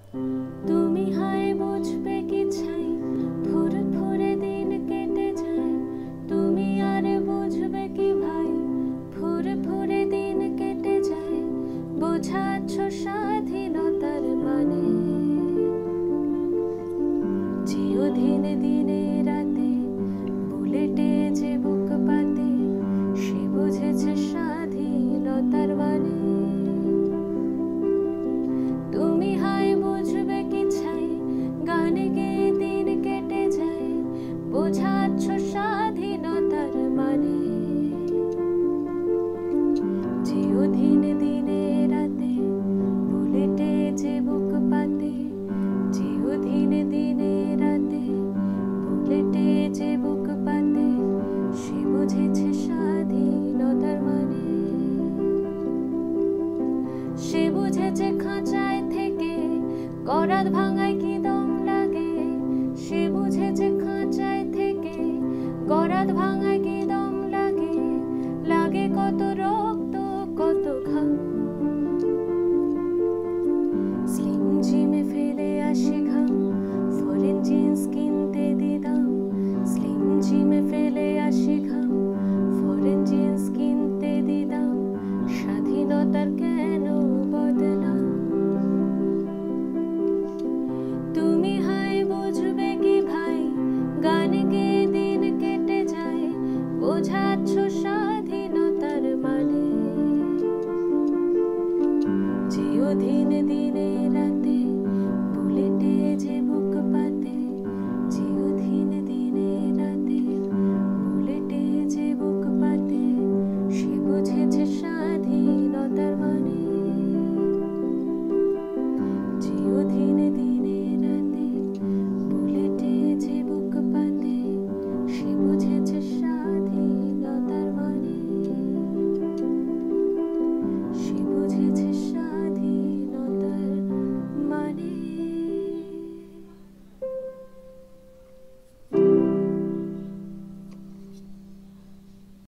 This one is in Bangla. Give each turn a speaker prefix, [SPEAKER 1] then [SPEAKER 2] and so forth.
[SPEAKER 1] তুমি হায় বুঝবে কি ছাই, ফুরে ফুরে দিন কেটে যায়। তুমি আর বুঝবে কি ভাই, ফুরে ফুরে দিন কেটে যায়। বোঝাচ্ছ স্বাধীনতার মানে, যেও দিনে দিনে রাতে বুলেটে যে বুক পাতে, সে বুঝেছে স্বাধীনতার মানে। তুমি হায় বুঝবে কি ছাই, গানে গেয়ে দিন কেটে যায়। বোঝাচ্ছ স্বাধীনতার মানে, যেও দিনে দিনে রাতে বুলেটে যে বুক পাতে, যেও দিনে দিনে রাতে বুলেটে যে বুক পাতে, সে বুঝেছে স্বাধীনতার মানে। সে বুঝেছে খাঁচায় থেকে করাত ভাঙায় কি দম লাগে। সে বুঝেছে খাঁচায় থেকে করাত ভাঙায় কি দম লাগে। লাগে কত রক্ত কত ঘাম, স্লিম জিমে ফেলে আসে ঘাম। ফরেন জিন্স কিনতে দিদাম, স্লিম জিমে ফেলে আসে ঘাম। ফরেন জিন্স কিনতে দিদাম, স্বাধীনতার কেন বদনাম। তুমি হায় বুঝবে কি ভাই, গানে গেয়ে দিন কেটে যায়। বোঝাচ্ছ স্বাধীনতার মানে, যেও দিনে দিনে রাতে